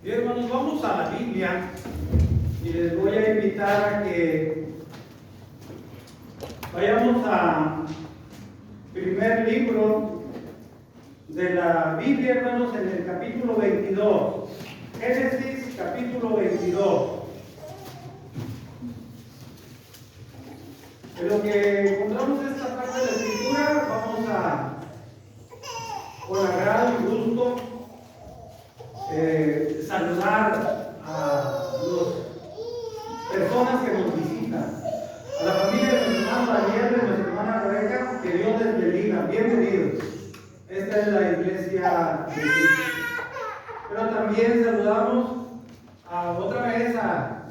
Bien, hermanos, vamos a la Biblia y les voy a invitar a que vayamos al primer libro de la Biblia, hermanos, en el capítulo 22. Génesis, capítulo 22. En lo que encontramos esta parte de la Escritura, vamos a, con agrado y gusto, saludar a las personas que nos visitan, a la familia de nuestro hermano Daniel, de nuestra hermana Rebeca, que Dios les bendiga. Bienvenidos. Esta es la iglesia de Cristo. Pero también saludamos otra vez a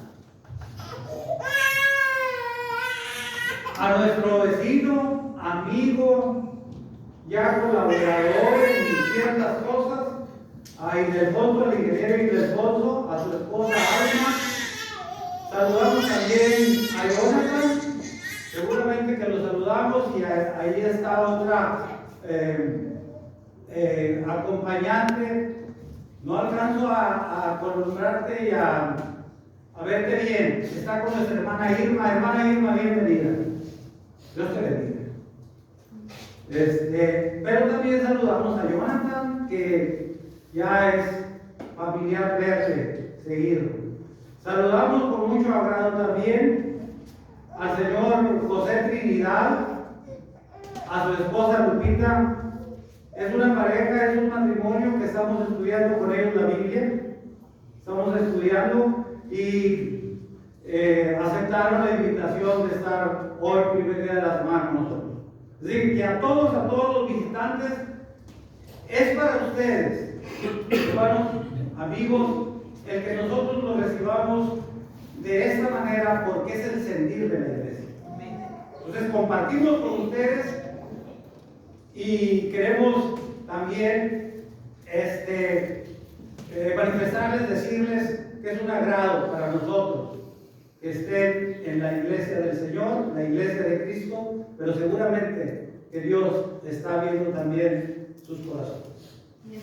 nuestro vecino, amigo, ya colaborador en ciertas cosas, a Ildefonso, al ingeniero Ildefonso, a su esposa Alma. Saludamos también a Jonathan, seguramente que lo saludamos, y ahí está otra acompañante. No alcanzo a columbrarte y a verte bien. Está con nuestra hermana Irma. Hermana Irma, bienvenida. Dios te bendiga. Pero también saludamos a Jonathan, que ya es familiar verle seguido. Saludamos con mucho agrado también al señor José Trinidad, a su esposa Lupita. Es una pareja, es un matrimonio que estamos estudiando con ellos la Biblia. Estamos estudiando y aceptaron la invitación de estar hoy, primer día de la semana, con nosotros. Es decir, que a todos los visitantes, es para ustedes, hermanos, amigos, el que nosotros los recibamos de esta manera, porque es el sentir de la iglesia. Entonces, compartimos con ustedes y queremos también manifestarles, decirles que es un agrado para nosotros que estén en la iglesia del Señor, la iglesia de Cristo, pero seguramente que Dios está viendo también sus corazones.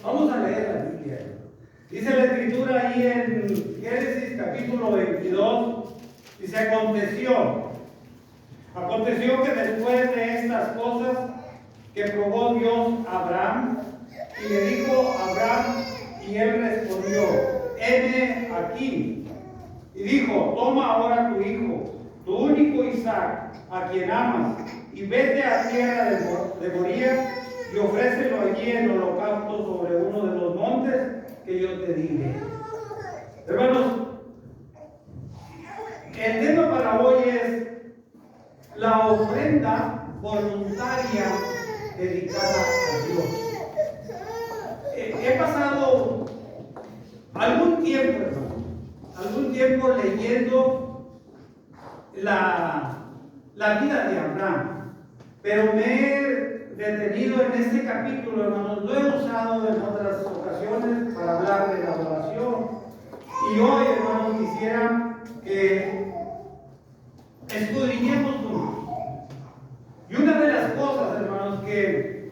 Vamos a leer la Biblia. Dice la Escritura ahí en Génesis capítulo 22, dice: aconteció que después de estas cosas que probó Dios a Abraham, y le dijo a Abraham, y él respondió: heme aquí. Y dijo: toma ahora tu hijo, tu único Isaac, a quien amas, y vete a tierra de Moría, y ofrécelo allí en holocausto sobre uno de los montes que yo te diré. Hermanos, el tema para hoy es la ofrenda voluntaria dedicada a Dios. He pasado algún tiempo leyendo la vida de Abraham, pero me he detenido en este capítulo, hermanos. Lo he usado en otras ocasiones para hablar de la adoración, y hoy, hermanos, quisiera que escudriñemos juntos. Y una de las cosas, hermanos, que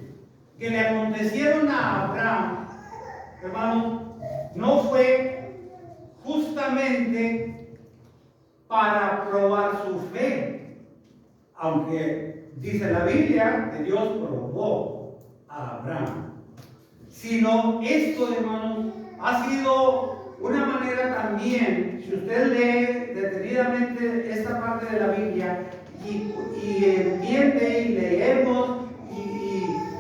le acontecieron a Abraham, hermanos, no fue justamente para probar su fe, aunque dice la Biblia que Dios probó a Abraham, sino esto, hermanos, ha sido una manera también. Si usted lee detenidamente esta parte de la Biblia y entiende y leemos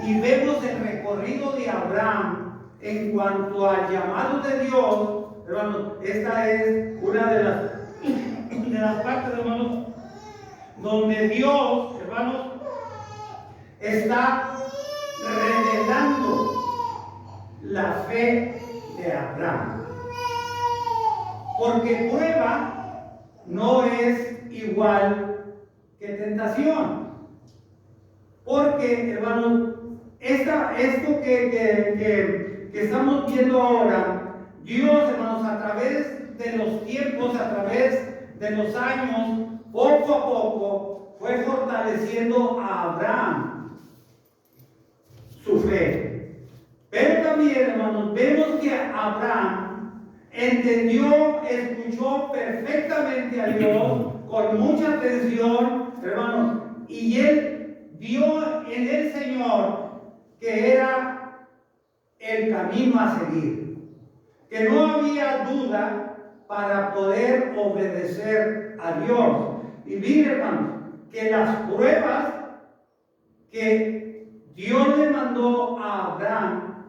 y vemos el recorrido de Abraham en cuanto al llamado de Dios, hermanos, esta es una de las partes, hermanos, donde Dios, hermanos, está revelando la fe de Abraham. Porque prueba no es igual que tentación. Porque, hermanos, esto que estamos viendo ahora, Dios, hermanos, a través de los tiempos, a través de los años, poco a poco fue fortaleciendo a Abraham su fe. Pero también, hermanos, vemos que Abraham entendió, escuchó perfectamente a Dios con mucha atención, hermanos, y él vio en el Señor que era el camino a seguir, que no había duda para poder obedecer a Dios. Y miren, hermanos, que las pruebas que Dios le mandó a Abraham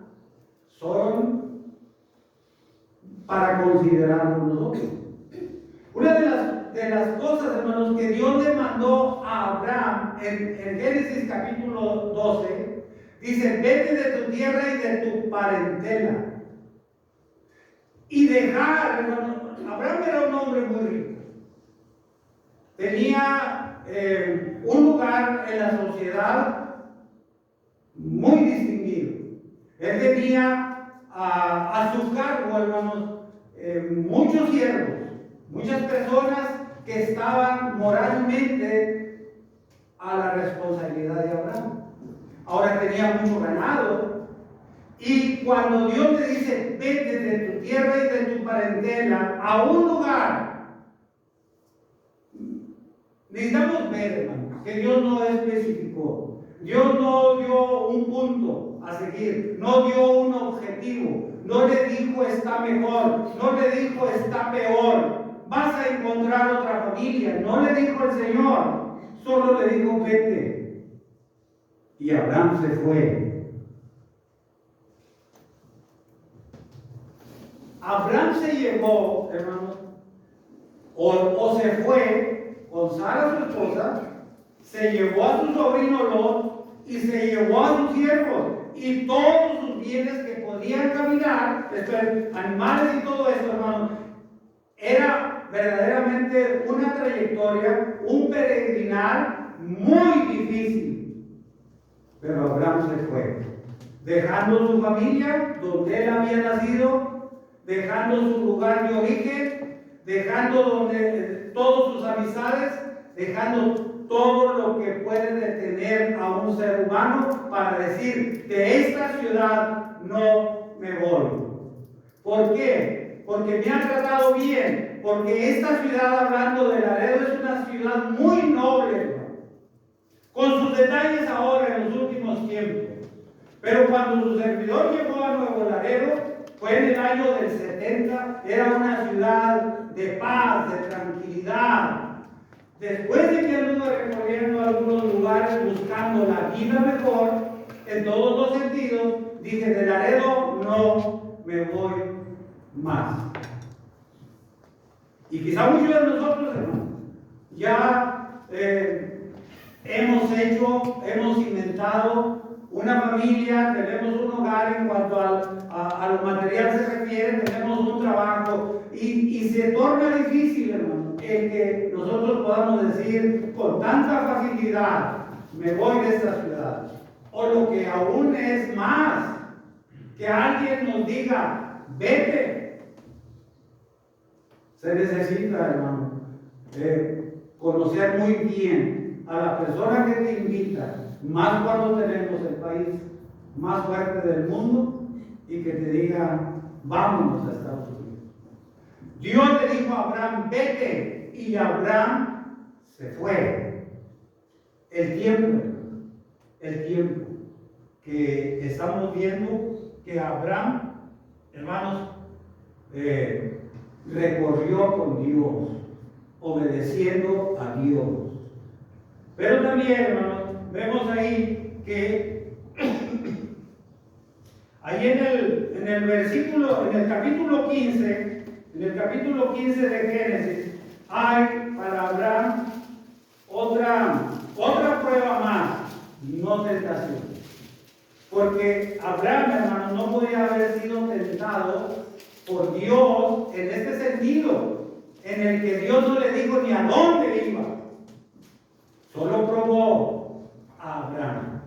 son para considerarlo nosotros. Una de las cosas, hermanos, que Dios le mandó a Abraham en Génesis capítulo 12, dice: vete de tu tierra y de tu parentela. Y dejar, hermanos, Abraham era un hombre muy rico. Tenía un lugar en la sociedad muy distinguido. Él tenía a su cargo, hermanos, muchos siervos, muchas personas que estaban moralmente a la responsabilidad de Abraham. Ahora tenía mucho ganado. Y cuando Dios te dice: vete de tu tierra y de tu parentela a un lugar, necesitamos ver, hermano, que Dios no especificó. Dios no dio un punto a seguir, no dio un objetivo, no le dijo está mejor, no le dijo está peor, vas a encontrar otra familia, no le dijo el Señor, solo le dijo vete. Y Abraham se fue. Abraham se llevó, hermanos, o se fue con Sara su esposa, se llevó a su sobrino Lot y se llevó a sus siervos y todos sus bienes que podían caminar, animales y todo esto, hermanos. Era verdaderamente una trayectoria, un peregrinar muy difícil. Pero Abraham se fue, dejando su familia donde él había nacido, dejando su lugar de origen, dejando todas sus amistades, dejando todo lo que puede detener a un ser humano para decir: de esta ciudad no me voy. ¿Por qué? Porque me han tratado bien, porque esta ciudad, hablando de Laredo, es una ciudad muy noble, hermano, con sus detalles ahora en los últimos tiempos. Pero cuando su servidor llegó a Nuevo Laredo, fue en el año del 70, era una ciudad de paz, de tranquilidad. Después de que anduvo recorriendo algunos lugares buscando la vida mejor, en todos los sentidos, dije: de Laredo no me voy más. Y quizá muchos de nosotros, hermanos, ya hemos inventado una familia, tenemos un hogar en cuanto a lo material se refiere, tenemos un trabajo y se torna difícil, hermano, el que nosotros podamos decir con tanta facilidad: me voy de esta ciudad. O lo que aún es más, que alguien nos diga: vete. Se necesita, hermano, conocer muy bien a la persona que te invita, más cuando tenemos el país más fuerte del mundo, y que te diga: vámonos a Estados Unidos. Dios le dijo a Abraham: vete, y Abraham se fue. El tiempo que estamos viendo que Abraham, hermanos, recorrió con Dios, obedeciendo a Dios. Pero también, hermanos, vemos ahí que ahí en el versículo, en el capítulo 15 de Génesis, hay para Abraham otra prueba más, no tentación. Porque Abraham, hermano, no podía haber sido tentado por Dios en este sentido, en el que Dios no le dijo ni a dónde iba. Solo probó a Abraham.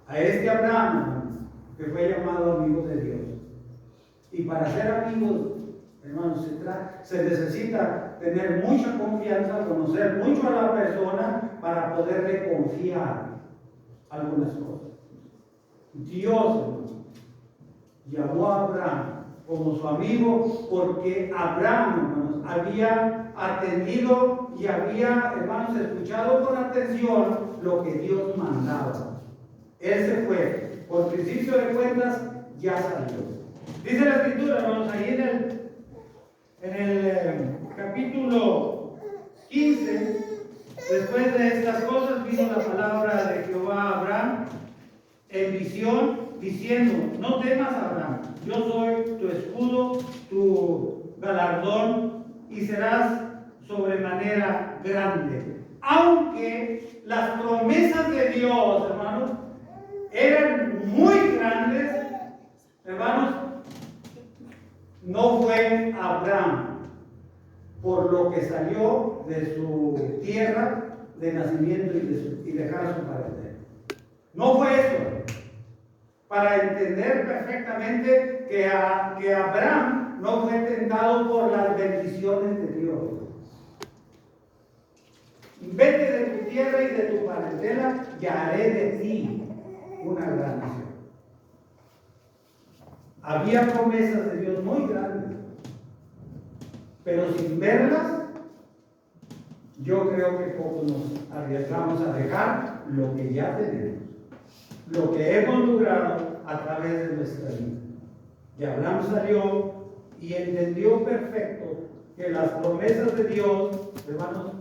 A este Abraham, hermano, que fue llamado amigo de Dios. Y para ser amigos, hermanos, se necesita tener mucha confianza, conocer mucho a la persona para poderle confiar algunas cosas. Dios, hermano, llamó a Abraham como su amigo, porque Abraham, hermanos, había atendido y había, hermanos, escuchado con atención lo que Dios mandaba. Él se fue. Por principio de cuentas, ya salió. Dice la Escritura, hermanos, ahí en el capítulo 15, después de estas cosas vino la palabra de Jehová a Abraham en visión, diciendo: no temas, Abraham, yo soy tu escudo, tu galardón, y serás sobremanera grande. Aunque las promesas de Dios, hermanos, eran muy grandes, hermanos, no fue Abraham por lo que salió de su tierra de nacimiento y dejar a su parentela. No fue eso. Para entender perfectamente que Abraham no fue tentado por las bendiciones de Dios. Vete de tu tierra y de tu parentela, y haré de ti una gran nación. Había promesas de Dios muy grandes, pero sin verlas, yo creo que poco nos arriesgamos a dejar lo que ya tenemos, lo que hemos logrado a través de nuestra vida. Y Abraham salió y entendió perfecto que las promesas de Dios, hermanos,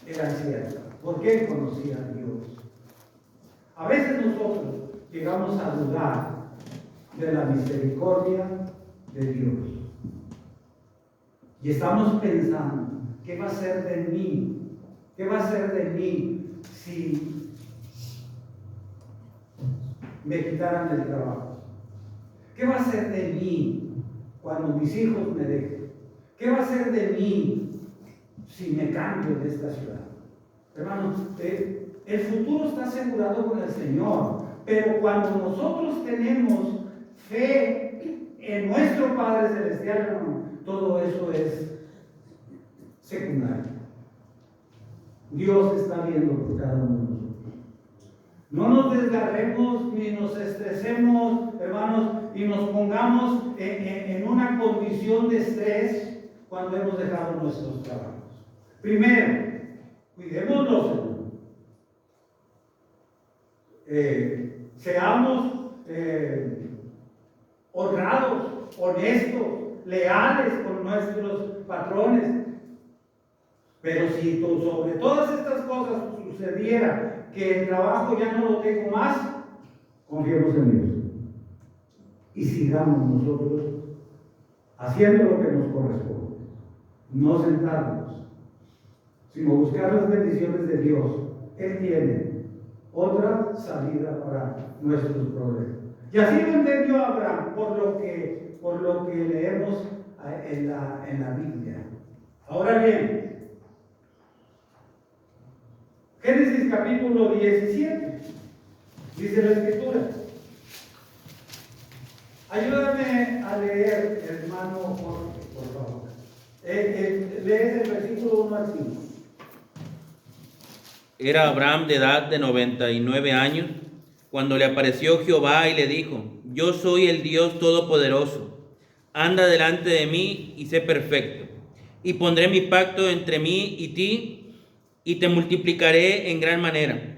eran ciertas, porque conocía a Dios. A veces nosotros llegamos a dudar de la misericordia de Dios. Y estamos pensando: ¿qué va a ser de mí? ¿Qué va a ser de mí si me quitaran el trabajo? ¿Qué va a ser de mí cuando mis hijos me dejen? ¿Qué va a ser de mí si me cambio de esta ciudad? Hermanos, el futuro está asegurado con el Señor, pero cuando nosotros tenemos fe en nuestro Padre Celestial, hermano, todo eso es secundario. Dios está viendo por cada uno de nosotros. No nos desgarremos ni nos estresemos, hermanos, y nos pongamos en una condición de estrés cuando hemos dejado nuestros trabajos. Primero, cuidémonos, hermanos. Seamos honrados, honestos, leales con nuestros patrones. Pero si sobre todas estas cosas sucediera que el trabajo ya no lo tengo más, confiemos en Dios y sigamos nosotros haciendo lo que nos corresponde. No sentarnos, sino buscar las bendiciones de Dios. Él tiene otra salida para nuestros problemas. Y así lo entendió Abraham por lo que leemos en la Biblia. Ahora bien, Génesis capítulo 17, dice la Escritura. Ayúdame a leer, hermano Jorge, por favor. Lees el versículo 1 al 5. Era Abraham de edad de 99 años cuando le apareció Jehová y le dijo: yo soy el Dios Todopoderoso, anda delante de mí y sé perfecto, y pondré mi pacto entre mí y ti, y te multiplicaré en gran manera.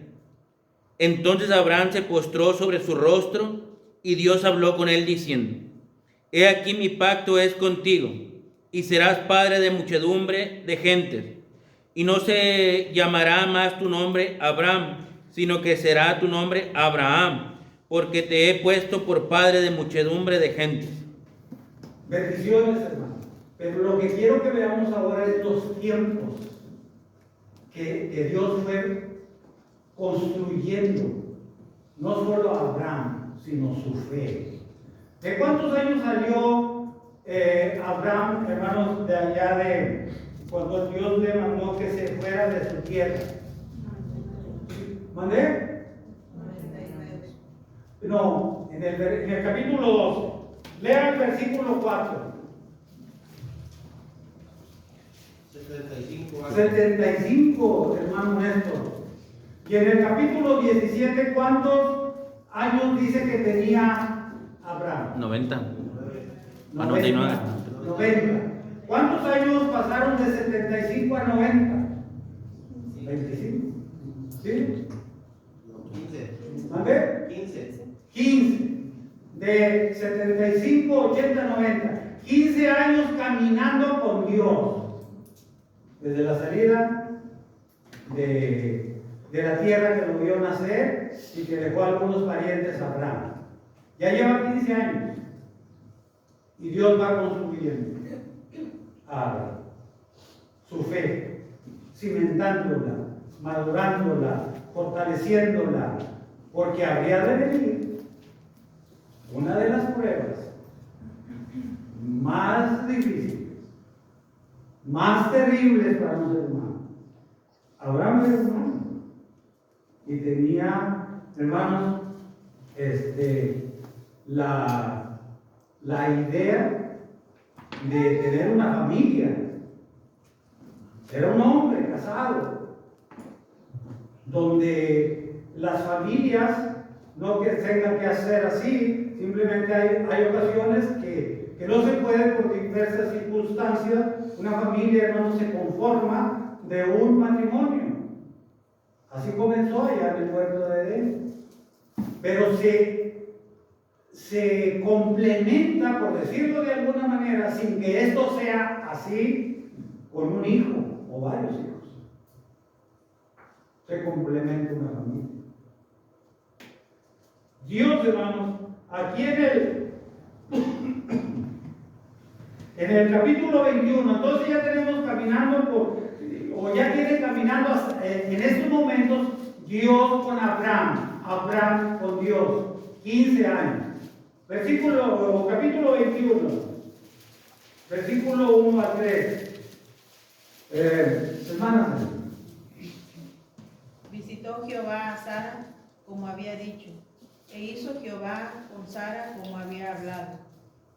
Entonces Abraham se postró sobre su rostro, y Dios habló con él diciendo: he aquí mi pacto es contigo, y serás padre de muchedumbre de gentes, y no se llamará más tu nombre Abraham, sino que será tu nombre Abraham, porque te he puesto por padre de muchedumbre de gentes. Bendiciones, hermano. Pero lo que quiero que veamos ahora es los tiempos que Dios fue construyendo, no solo a Abraham, sino su fe. ¿De cuántos años salió Abraham, hermanos, de allá de cuando Dios le mandó que se fuera de su tierra? ¿Mandé? No, en el capítulo 12. Lea el versículo 4. 75, hermano Néstor. Y en el capítulo 17, ¿cuántos años dice que tenía Abraham? 90. A 99. 90. ¿Cuántos años pasaron de 75 a 90? 25. ¿Sí? 15. ¿A ver? 15. 15. De 75, 80, 90. 15 años caminando con Dios. Desde la salida de la tierra que lo vio nacer y que dejó a algunos parientes a Abraham. Ya lleva 15 años. Y Dios va construyendo a Abraham. Su fe, cimentándola, madurándola, fortaleciéndola, porque habría de venir una de las pruebas más difíciles, más terribles para un ser humano. Abraham era humano y tenía, hermanos, la idea de tener una familia. Era un hombre casado, donde las familias no que tengan que hacer así, simplemente hay ocasiones que no se puede por diversas circunstancias. Una familia, hermano, se conforma de un matrimonio. Así comenzó allá en el huerto de Edén. Pero se complementa, por decirlo de alguna manera, sin que esto sea así, con un hijo o varios hijos. Se complementa una familia. Dios, hermanos, aquí en el capítulo 21, entonces ya tenemos caminando ya tiene caminando en estos momentos Dios con Abraham, Abraham con Dios, 15 años. Capítulo 21, versículo 1 a 3. Hermanas. Visitó Jehová a Sara como había dicho, e hizo Jehová con Sara como había hablado.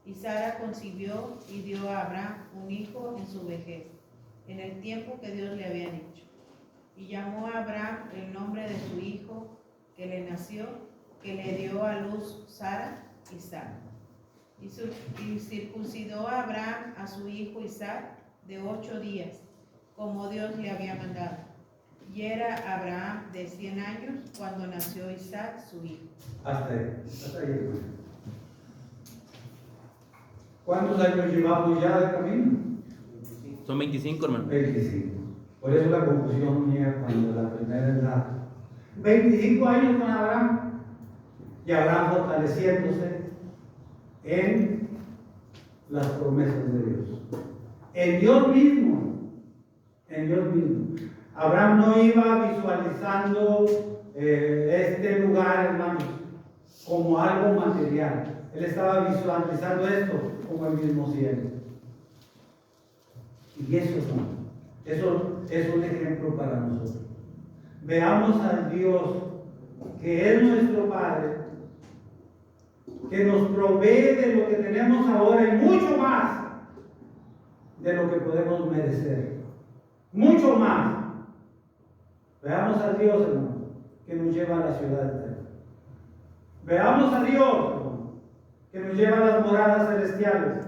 Y Sara concibió y dio a Abraham un hijo en su vejez, en el tiempo que Dios le había dicho. Y llamó a Abraham el nombre de su hijo que le nació, que le dio a luz Sara, Isaac. Y circuncidó a Abraham a su hijo Isaac de 8 días, como Dios le había mandado. Y era Abraham de 100 años cuando nació Isaac, su hijo. Hasta ahí, hermano. ¿Cuántos años llevamos ya de camino? Son 25, hermano. 25. Por eso la confusión mía cuando la primera es la 25 años con Abraham. Y Abraham fortaleciéndose en las promesas de Dios. En Dios mismo. En Dios mismo. Abraham no iba visualizando este lugar, hermanos, como algo material. Él estaba visualizando esto como el mismo cielo. Y eso es un ejemplo para nosotros. Veamos al Dios que es nuestro Padre, que nos provee de lo que tenemos ahora y mucho más de lo que podemos merecer. Mucho más. Veamos a Dios, hermano, que nos lleva a la ciudad eterna. Veamos a Dios, hermano, que nos lleva a las moradas celestiales.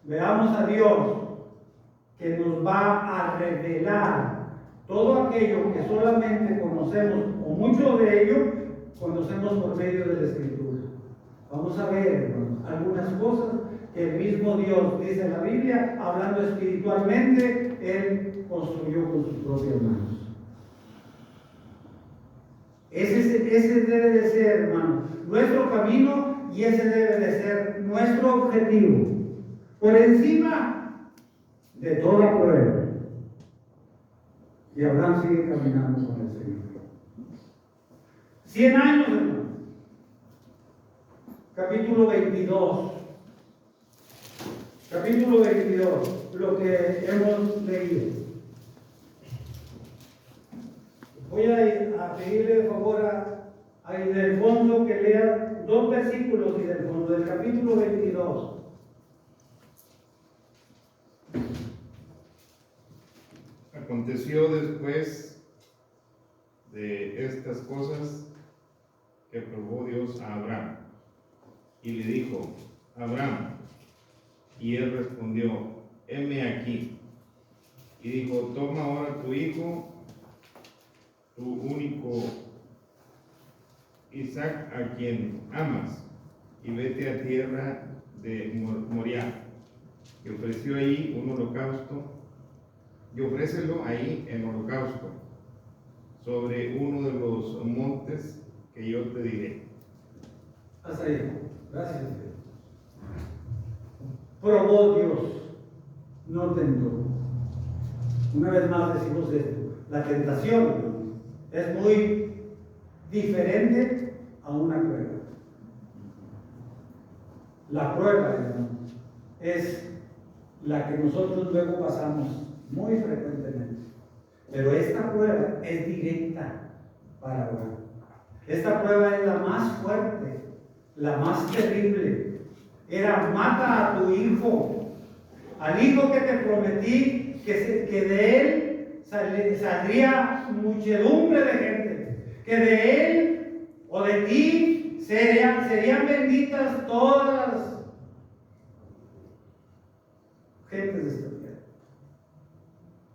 Veamos a Dios que nos va a revelar todo aquello que solamente conocemos, o mucho de ello conocemos por medio de la Escritura. Vamos a ver, hermano, algunas cosas que el mismo Dios dice en la Biblia, hablando espiritualmente, Él construyó con sus propias manos. Ese debe de ser, hermano, nuestro camino, y ese debe de ser nuestro objetivo. Por encima de toda prueba. Y Abraham sigue caminando con el Señor. 100 años, hermano. Capítulo 22. Capítulo 22, lo que hemos leído. Voy a pedirle de favor a Ildefonso que lea 2 versículos, Ildefonso, del capítulo 22. Aconteció después de estas cosas que probó Dios a Abraham y le dijo: Abraham, Y él respondió, heme aquí. Y dijo, toma ahora tu hijo, tu único Isaac, a quien amas, y vete a tierra de Moriah. Y ofreció allí un holocausto, y ofrécelo ahí en holocausto, sobre uno de los montes que yo te diré. Hasta ahí. Gracias, Dios. Probó Dios, no tentó. Una vez más decimos esto, la tentación es muy diferente a una prueba. La prueba, hermano, es la que nosotros luego pasamos muy frecuentemente. Pero esta prueba es directa para Abraham. Esta prueba es la más fuerte, la más terrible. Era, mata a tu hijo, al hijo que te prometí, que de él saldría muchedumbre de gente, que de él o de ti serían benditas todas las gentes de esta tierra.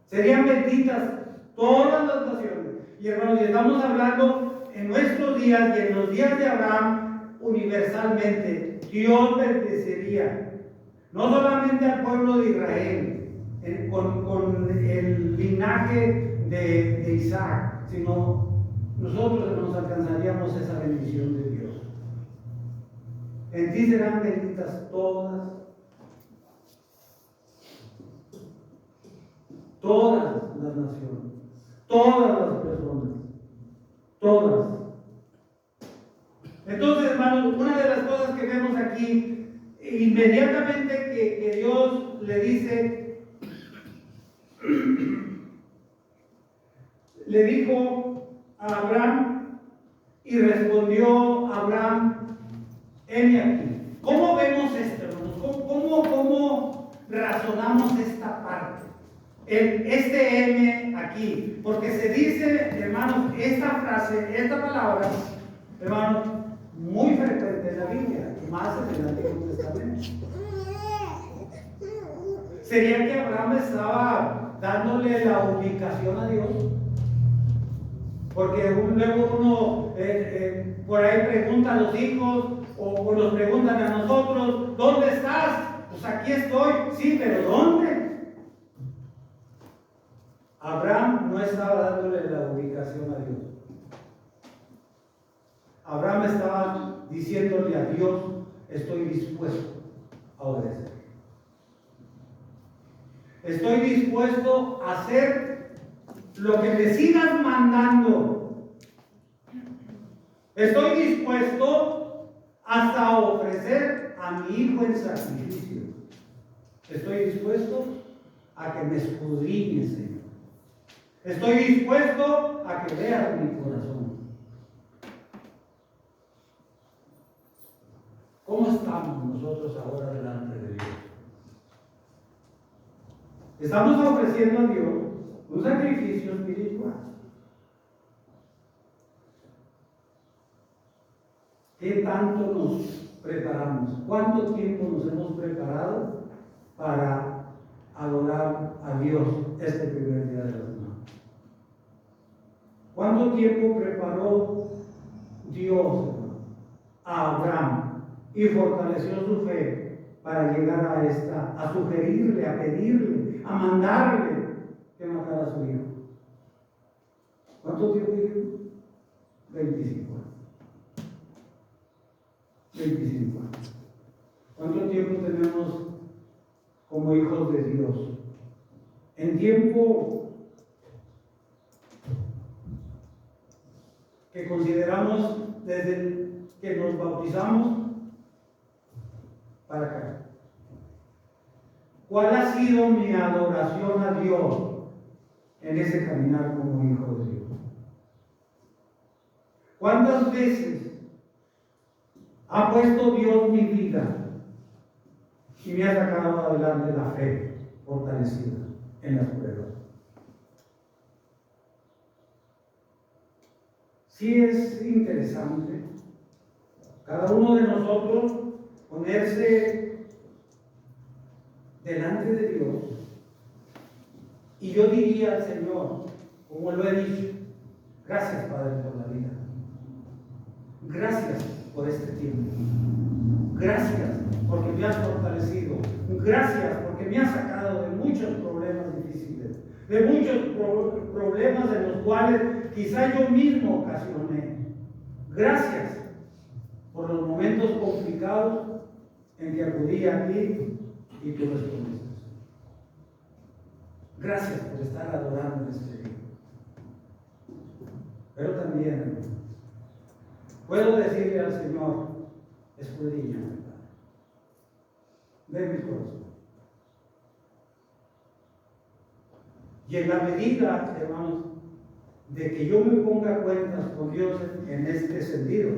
Serían benditas todas las naciones. Y hermanos, estamos hablando en nuestros días y en los días de Abraham, universalmente, Dios bendecería no solamente al pueblo de Israel con el linaje de Isaac, sino nosotros nos alcanzaríamos esa bendición de Dios. En ti serán benditas todas las naciones, todas las personas, todas. Entonces, hermanos, una de las cosas que vemos aquí, inmediatamente que Dios le dice, le dijo a Abraham, y respondió Abraham, heme aquí. ¿Cómo vemos esto, hermanos? ¿Cómo razonamos esta parte? Este M aquí, porque se dice, hermanos, esta frase, esta palabra, hermanos, muy frecuente en la Biblia, y más en el Antiguo Testamento. ¿Sería que Abraham estaba dándole la ubicación a Dios? Porque luego uno por ahí pregunta a los hijos, o nos preguntan a nosotros, ¿dónde estás? Pues aquí estoy. Sí, pero ¿dónde? Abraham no estaba dándole la ubicación a Dios. Abraham estaba diciéndole a Dios, estoy dispuesto a obedecer. Estoy dispuesto a hacer lo que me sigas mandando. Estoy dispuesto hasta a ofrecer a mi hijo en sacrificio. Estoy dispuesto a que me escudriñes, Señor. Estoy dispuesto a que veas mi corazón. ¿Cómo estamos nosotros ahora delante de Dios? Estamos ofreciendo a Dios un sacrificio espiritual. ¿Qué tanto nos preparamos? ¿Cuánto tiempo nos hemos preparado para adorar a Dios este primer día de la semana? ¿Cuánto tiempo preparó Dios a Abraham y fortaleció su fe para llegar a sugerirle, a pedirle, a mandarle que matara a su hijo? ¿Cuánto tiempo dijo? 25 años. 25 años. ¿Cuánto tiempo tenemos como hijos de Dios? En tiempo que consideramos desde que nos bautizamos para acá. ¿Cuál ha sido mi adoración a Dios en ese caminar como hijo de Dios? ¿Cuántas veces ha puesto Dios mi vida y me ha sacado adelante la fe fortalecida en las pruebas? Sí es interesante cada uno de nosotros ponerse delante de Dios. Y yo diría al Señor, como lo he dicho, gracias, Padre, por la vida. Gracias por este tiempo. Gracias porque me has fortalecido. Gracias porque me has sacado de muchos problemas difíciles, de muchos problemas en los cuales quizá yo mismo ocasioné. Gracias por los momentos complicados en que acudí a ti y tú respondiste. Gracias por estar adorando en este día. Pero también puedo decirle al Señor, escudriñame, Padre, ve mi corazón. Y en la medida, hermanos, de que yo me ponga cuentas con Dios en este sentido,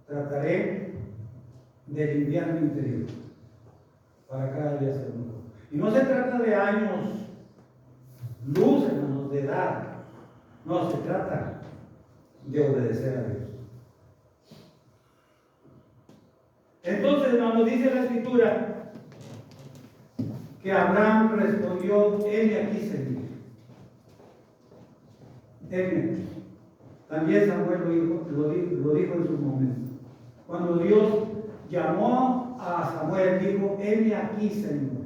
trataré de limpiar mi interior para cada día ser mejor. Y no se trata de años, luz, hermanos, de edad. No, se trata de obedecer a Dios. Entonces, hermanos, dice la Escritura que Abraham respondió, heme aquí, Señor. Heme. También Samuel lo dijo en su momento. Cuando Dios llamó a Samuel, dijo, heme aquí, Señor.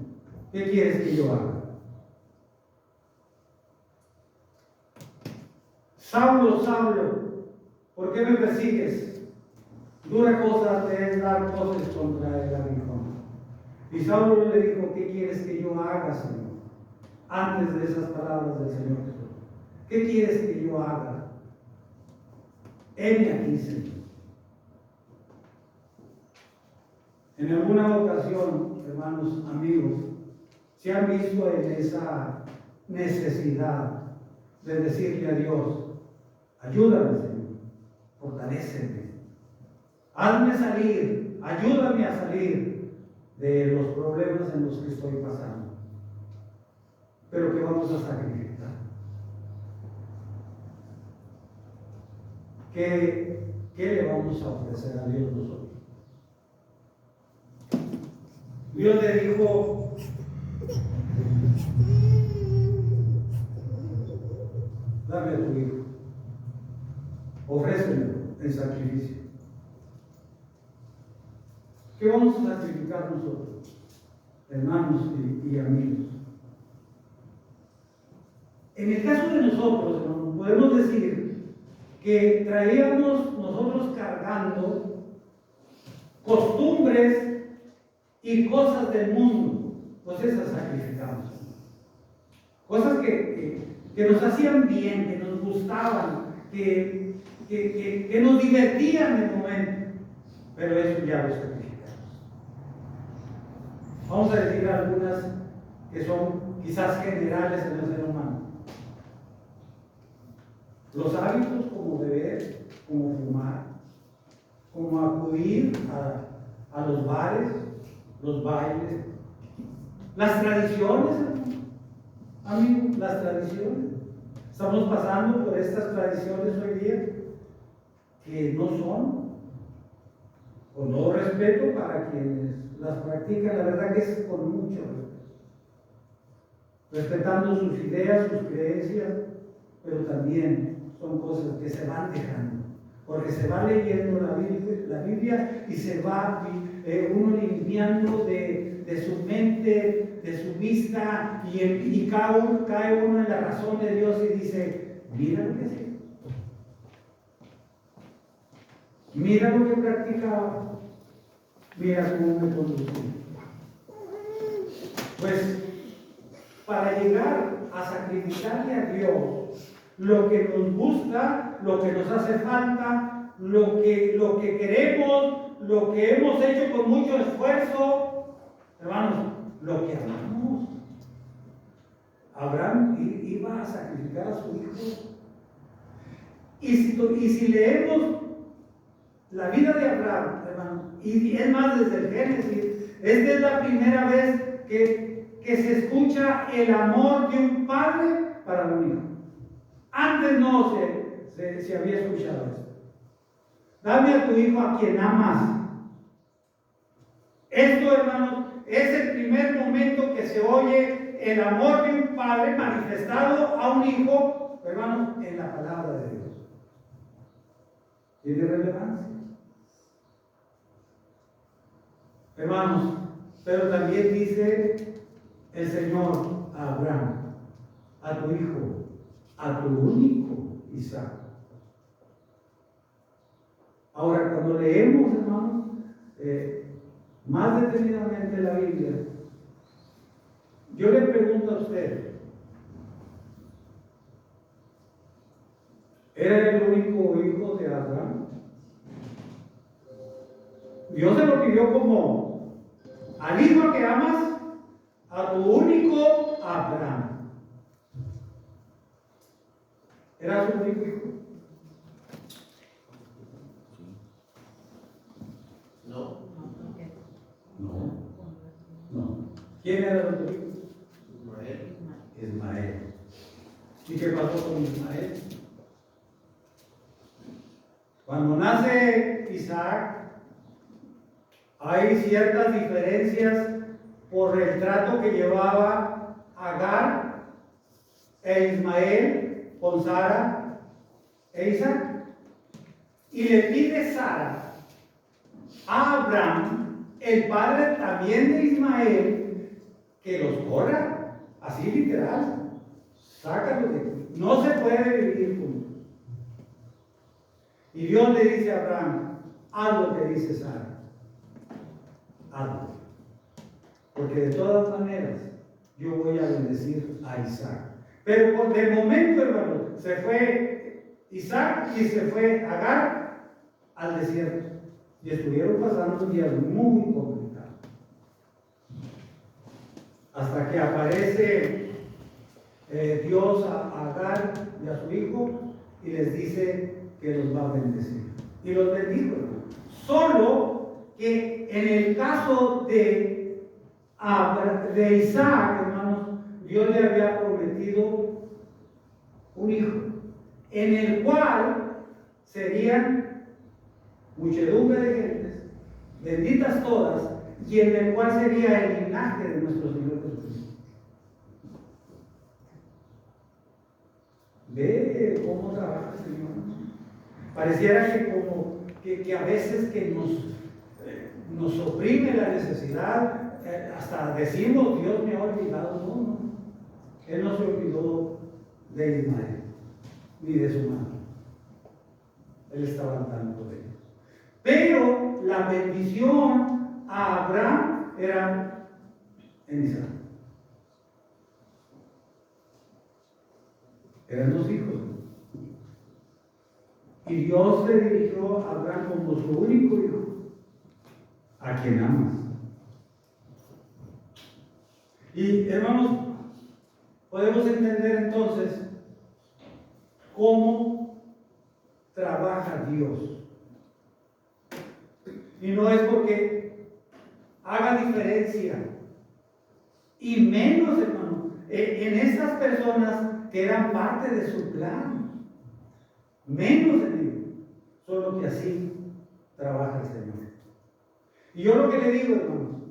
¿Qué quieres que yo haga? Saulo, Saulo, ¿por qué me persigues? Dura cosa te es dar voces contra el aguijón. Y Saulo le dijo, ¿qué quieres que yo haga, Señor? Antes de esas palabras del Señor Jesús. ¿Qué quieres que yo haga? Heme aquí, Señor. En alguna ocasión, hermanos, amigos, se han visto en esa necesidad de decirle a Dios, ayúdame, Señor, fortaléceme, hazme salir, ayúdame a salir de los problemas en los que estoy pasando. Pero ¿qué vamos a sacrificar? ¿Qué le vamos a ofrecer a Dios nosotros? Dios le dijo, dame a tu hijo, ofrécemelo en sacrificio. ¿Qué vamos a sacrificar nosotros, hermanos y amigos? En el caso de nosotros, hermanos, podemos decir que traíamos nosotros cargando costumbres y cosas del mundo, pues esas sacrificamos. Cosas que nos hacían bien, que nos gustaban, que nos divertían en el momento, pero eso ya lo sacrificamos. Vamos a decir algunas que son quizás generales en el ser humano. Los hábitos como beber, como fumar, como acudir a los bares, los bailes, las tradiciones, amigos, las tradiciones. Estamos pasando por estas tradiciones hoy día que no son, con todo respeto para quienes las practican, la verdad que es con mucho respeto, respetando sus ideas, sus creencias, pero también son cosas que se van dejando, porque se va leyendo la Biblia y se va uno limpiando de su mente, de su vista, y cae uno en la razón de Dios y dice, mira lo que hacía, mira lo que practicaba, mira cómo me conducía. Pues para llegar a sacrificarle a Dios lo que nos gusta, lo que nos hace falta, lo que queremos, lo que hemos hecho con mucho esfuerzo, hermanos, lo que amamos. Abraham iba a sacrificar a su hijo. Y si leemos la vida de Abraham, hermanos, y es más desde el Génesis, esta es la primera vez que se escucha el amor de un padre para un hijo. Antes no se había escuchado esto. Dame a tu hijo a quien amas. Esto, hermanos, es el primer momento que se oye el amor de un padre manifestado a un hijo, hermanos, en la palabra de Dios. ¿Tiene relevancia? Hermanos, pero también dice el Señor a Abraham, a tu hijo, a tu único Isaac. Ahora, cuando leemos, hermanos, más detenidamente la Biblia, yo le pregunto a usted, ¿era el único hijo de Abraham? Dios se lo pidió como al hijo que amas, a tu único Abraham. ¿Era su único hijo? No. No. ¿Quién era el otro hijo? Ismael. Ismael. ¿Y qué pasó con Ismael? Cuando nace Isaac, hay ciertas diferencias por el trato que llevaba Agar e Ismael con Sara e Isaac. Y le pide Sara a Abraham, el padre también de Ismael, que los corra, así literal, sácalos de aquí. No se puede vivir juntos. Y Dios le dice a Abraham, haz lo que dice Sara, hazlo. Porque de todas maneras, yo voy a bendecir a Isaac. Pero de momento, hermano, se fue Isaac y se fue Agar al desierto. Y estuvieron pasando días muy complicados. Hasta que aparece Dios a Agar y a su hijo y les dice que los va a bendecir. Y los bendijo, hermano. Solo que en el caso de Isaac, hermanos, Dios le había prometido un hijo, en el cual serían muchedumbre de gentes, benditas todas, y en el cual sería el linaje de nuestro Señor Jesucristo. Ve cómo trabaja el Señor. Pareciera que a veces que nos oprime la necesidad, hasta decimos, Dios me ha olvidado. No. Él no se olvidó de Ismael, ni de su madre. Él estaba al tanto de ellos. Pero la bendición a Abraham era en Isaac. Eran dos hijos. Y Dios le dirigió a Abraham como su único hijo, a quien amas. Y hermanos, podemos entender entonces cómo trabaja Dios. Y no es porque haga diferencia, y menos, hermano, en estas personas que eran parte de su plan. Menos en ellos, solo que así trabaja el Señor. Y yo lo que le digo, hermanos,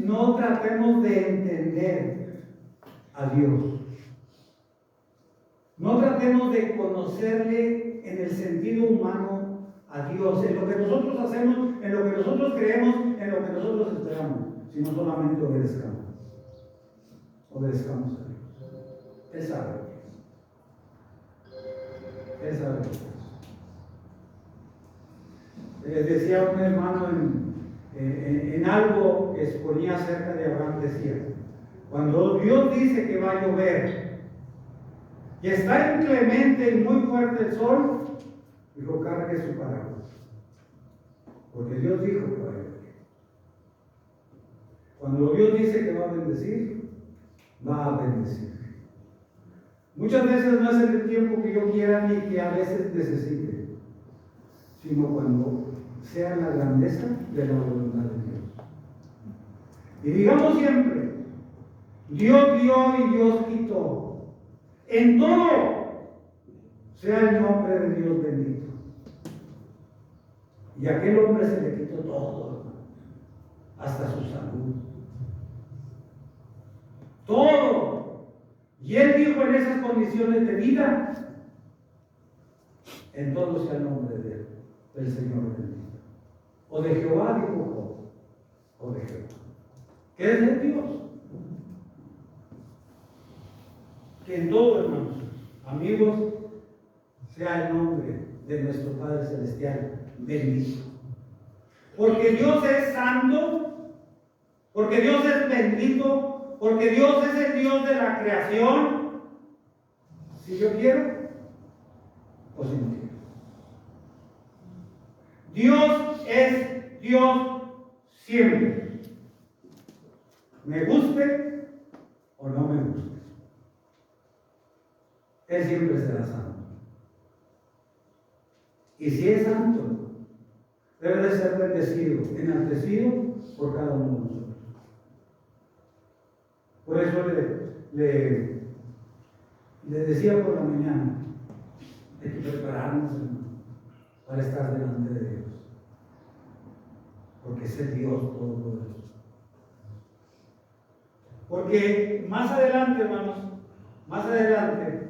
no tratemos de entender a Dios. No tratemos de conocerle en el sentido humano a Dios, en lo que nosotros hacemos, en lo que nosotros creemos, en lo que nosotros esperamos, sino solamente obedezcamos. Obedezcamos a Dios. Él sabe. Él sabe. Decía un hermano en algo que exponía acerca de Abraham, decía, cuando Dios dice que va a llover y está inclemente y muy fuerte el sol, dijo, cargue su paraguas, porque Dios dijo que va a llover. Cuando Dios dice que va a bendecir, va a bendecir. Muchas veces no es en el tiempo que yo quiera ni que a veces necesite, sino cuando sea la grandeza de la voluntad de Dios. Y digamos siempre, Dios dio y Dios quitó. En todo sea el nombre de Dios bendito. Y a aquel hombre se le quitó todo. hasta su salud. Todo. Y Él dijo en esas condiciones de vida, en todo sea el nombre de Él, del Señor bendito. O de Jehová, dijo Job, o de Jehová. ¿Qué es de Dios? Que en todo, hermanos, amigos, sea el nombre de nuestro Padre Celestial bendito. Porque Dios es santo, porque Dios es bendito, porque Dios es el Dios de la creación. Si yo quiero o si no quiero. Dios es Dios siempre. Me guste o no me guste. Él siempre será santo. Y si es santo, debe de ser bendecido, enaltecido por cada uno de nosotros. Por eso le decía por la mañana, hay que prepararnos, hermano, para estar delante de Dios. Porque es el Dios Todopoderoso. Porque más adelante, hermanos, más adelante,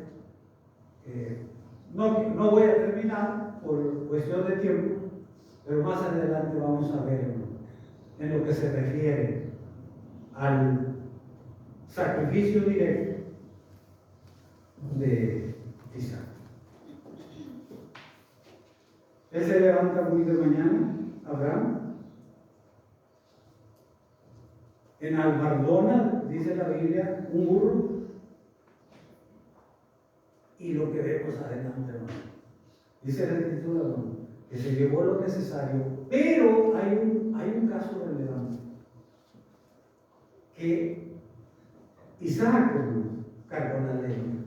no voy a terminar por cuestión de tiempo, pero más adelante vamos a ver en lo que se refiere al sacrificio directo de Isaac. Él se levanta muy de mañana, Abraham, en Albardona, dice la Biblia, un burro, y lo que vemos adelante, hermano. Dice la Escritura, hermano, que se llevó lo necesario, pero hay un caso relevante, que Isaac, hermano, cargó la leña.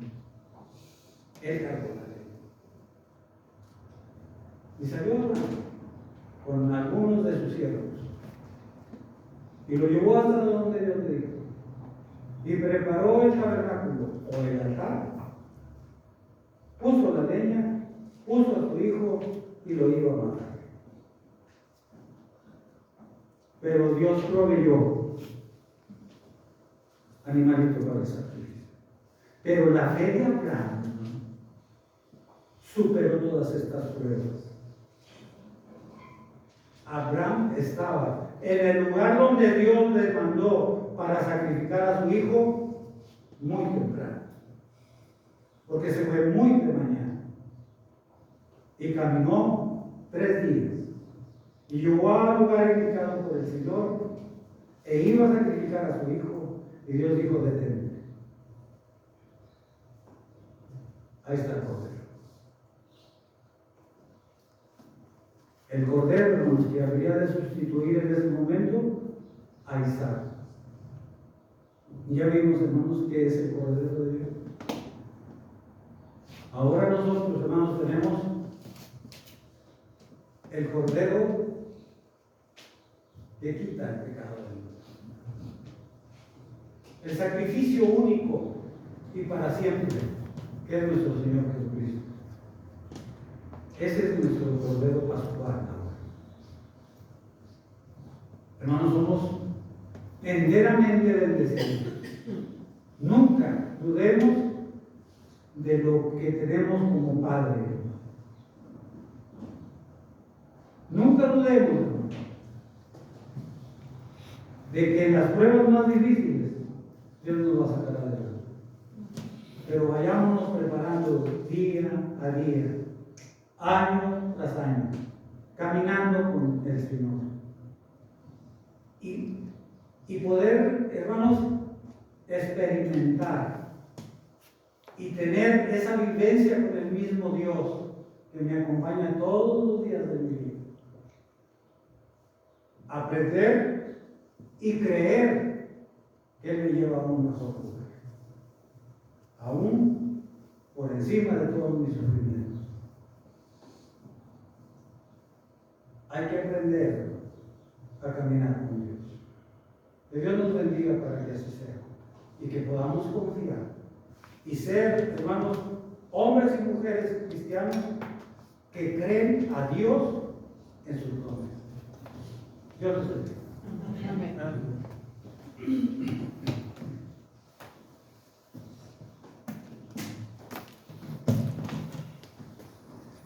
Él cargó la leña. Y salió Abraham con algunos de sus siervos. Y lo llevó hasta donde Dios le dijo. Y preparó el tabernáculo o el altar. Puso la leña, puso a su hijo y lo iba a matar. Pero Dios proveyó animalito para el sacrificio. Pero la fe de Abraham superó todas estas pruebas. Abraham estaba en el lugar donde Dios le mandó para sacrificar a su hijo muy temprano, porque se fue muy de mañana y caminó 3 días y llegó al lugar indicado por el Señor e iba a sacrificar a su hijo y Dios dijo: detente, ahí está el cordero. El cordero, hermanos, que habría de sustituir en ese momento a Isaac. Y ya vimos, hermanos, qué es el cordero de Dios. Ahora nosotros, hermanos, tenemos el cordero que quita el pecado del mundo. El sacrificio único y para siempre, que es nuestro Señor Jesucristo. Ese es nuestro cordero pascual ahora. Hermanos, somos enteramente bendecidos. Nunca dudemos de lo que tenemos como Padre. Nunca dudemos, hermanos, de que en las pruebas más difíciles Dios nos va a sacar adelante. Pero vayámonos preparando día a día, año tras año, caminando con el Señor. Y poder, hermanos, experimentar y tener esa vivencia con el mismo Dios que me acompaña todos los días de mi vida. Aprender y creer que Él me lleva a un mejor lugar, aún por encima de todos mis sufrimientos. Hay que aprender a caminar con Dios. Que Dios nos bendiga para que así sea y que podamos confiar y ser, hermanos, hombres y mujeres cristianos que creen a Dios en sus promesas. Dios los bendiga. Amén.